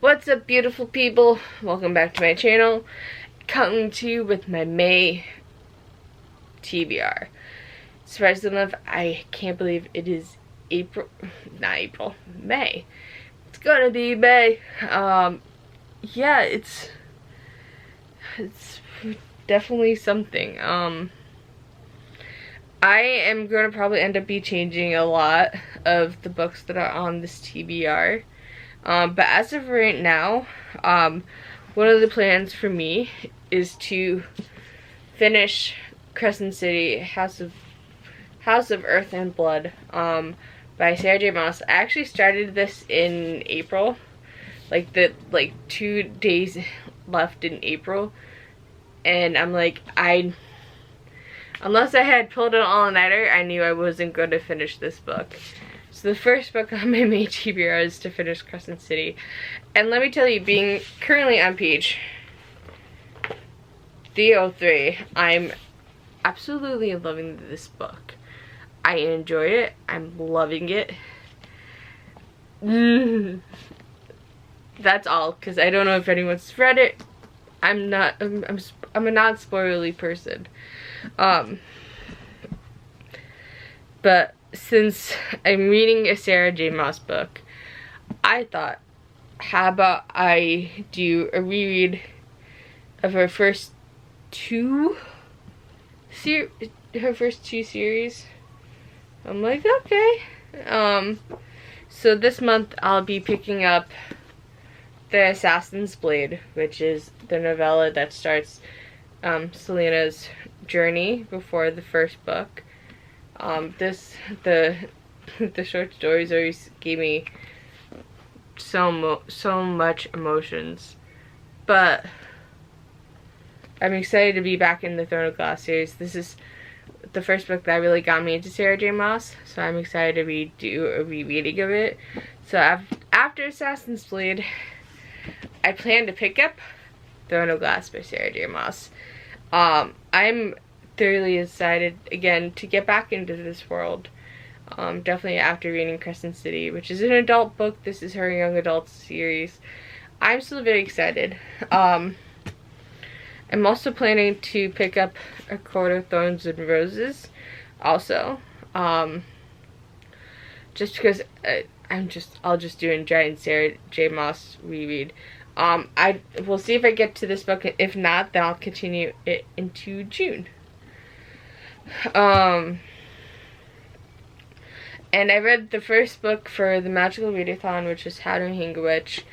What's up, beautiful people? Welcome back to my channel. Coming to you with my May TBR. Surprise of the month. I can't believe it is May. It's gonna be May. Yeah, it's definitely something. I am gonna probably end up be changing a lot of the books that are on this TBR. But as of right now, one of the plans for me is to finish Crescent City, House of Earth and Blood, by Sarah J. Maas. I actually started this in April, like 2 days left in April, and I'm like, unless I had pulled an all-nighter, I knew I wasn't going to finish this book. So the first book on my May TBR is to finish Crescent City. And let me tell you, being currently on page 303, I'm absolutely loving this book. I enjoy it. I'm loving it. That's all, because I don't know if anyone's read it. I'm a non-spoilerly person. But since I'm reading a Sarah J. Maas book, I thought, how about I do a reread of her first two series. I'm like, okay. So this month I'll be picking up The Assassin's Blade, which is the novella that starts Selena's journey before the first book. The short stories always gave me so much emotions, but I'm excited to be back in the Throne of Glass series. This is the first book that really got me into Sarah J. Maas, so I'm excited to do a rereading of it. So after Assassin's Blade, I plan to pick up Throne of Glass by Sarah J. Maas. I'm thoroughly excited again to get back into this world. Definitely after reading Crescent City, which is an adult book. This is her young adult series. I'm still very excited. I'm also planning to pick up A Court of Thorns and Roses also. Just because I'll just do a giant Sarah J. Maas reread. We'll see if I get to this book. If not, then I'll continue it into June. And I read the first book for the Magical Readathon, which is How to Hang a Witch.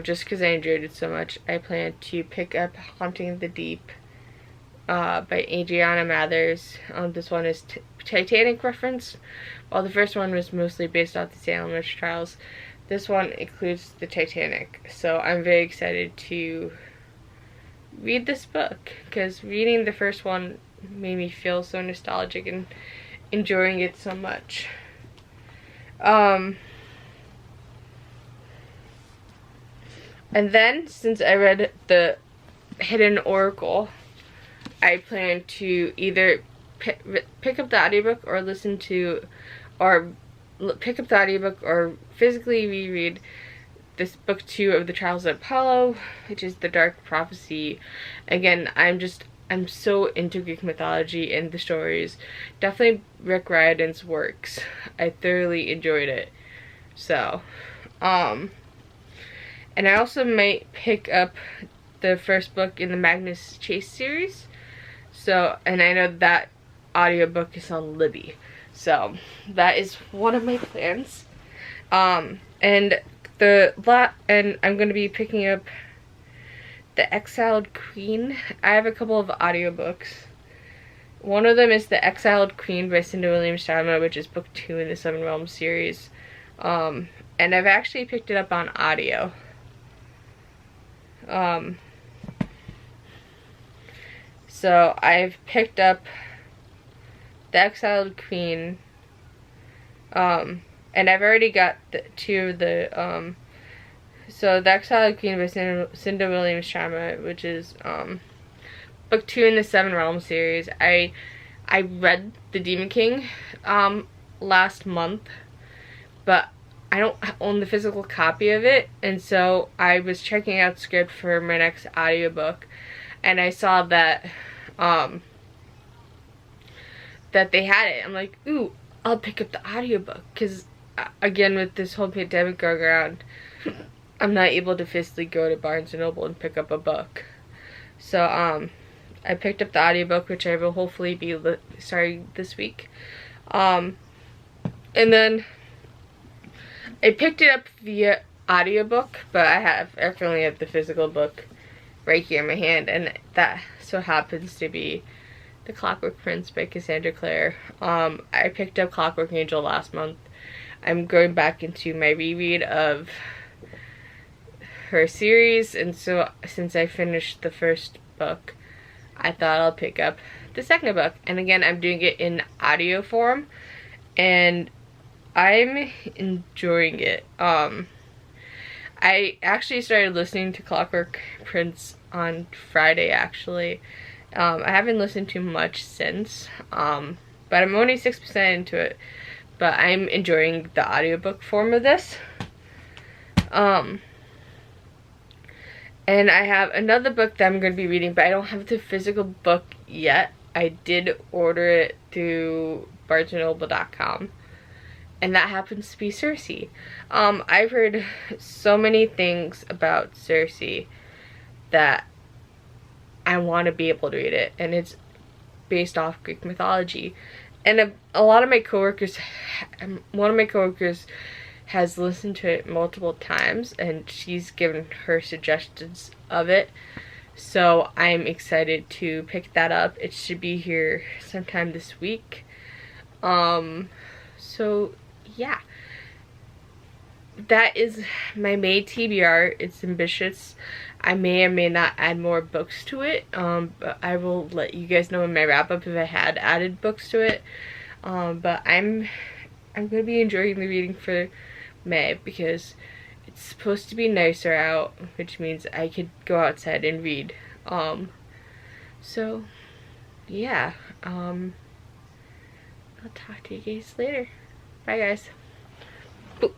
Just because I enjoyed it so much, I plan to pick up Haunting the Deep by Adriana Mathers. This one is Titanic reference, while the first one was mostly based off the Salem witch trials. This one includes the Titanic, so I'm very excited to read this book, because reading the first one made me feel so nostalgic and enjoying it so much. And then, since I read the Hidden Oracle, I plan to either pick up the audiobook or pick up the audiobook or physically reread this book 2 of the Trials of Apollo, which is the Dark Prophecy. Again, I'm so into Greek mythology and the stories. Definitely Rick Riordan's works. I thoroughly enjoyed it. So, and I also might pick up the first book in the Magnus Chase series. So, and I know that audiobook is on Libby. So, that is one of my plans. And I'm going to be picking up The Exiled Queen. I have a couple of audiobooks. One of them is The Exiled Queen by Cinda Williams-Sharma, which is book 2 in the Seven Realms series. And I've actually picked it up on audio. So I've picked up The Exiled Queen, and I've already got so The Exiled Queen by Cinda Williams-Sharma, which is book 2 in the Seven Realms series. I read The Demon King last month, but I don't own the physical copy of it, and so I was checking out script for my next audiobook, and I saw that that they had it. I'm like, ooh, I'll pick up the audiobook, because again, with this whole pandemic going around, I'm not able to physically go to Barnes & Noble and pick up a book. So I picked up the audiobook, which I will hopefully be starting this week. And then I picked it up via audiobook, but I currently have the physical book right here in my hand, and that so happens to be The Clockwork Prince by Cassandra Clare. I picked up Clockwork Angel last month. I'm going back into my reread of her series, and so since I finished the first book, I thought I'll pick up the second book. And again, I'm doing it in audio form, and I'm enjoying it. I actually started listening to Clockwork Prince on Friday, actually. I haven't listened to much since, but I'm only 6% into it. But I'm enjoying the audiobook form of this. And I have another book that I'm going to be reading, but I don't have the physical book yet. I did order it through BarnesandNoble.com. And that happens to be Circe. I've heard so many things about Circe that I want to be able to read it. And it's based off Greek mythology. And a lot of my coworkers, one of my coworkers has listened to it multiple times, and she's given her suggestions of it. So I'm excited to pick that up. It should be here sometime this week. So yeah, that is my May TBR. It's ambitious. I may or may not add more books to it, but I will let you guys know in my wrap up if I had added books to it. But I'm gonna be enjoying the reading for May, because it's supposed to be nicer out, which means I could go outside and read. So yeah, I'll talk to you guys later. Bye guys. Boop.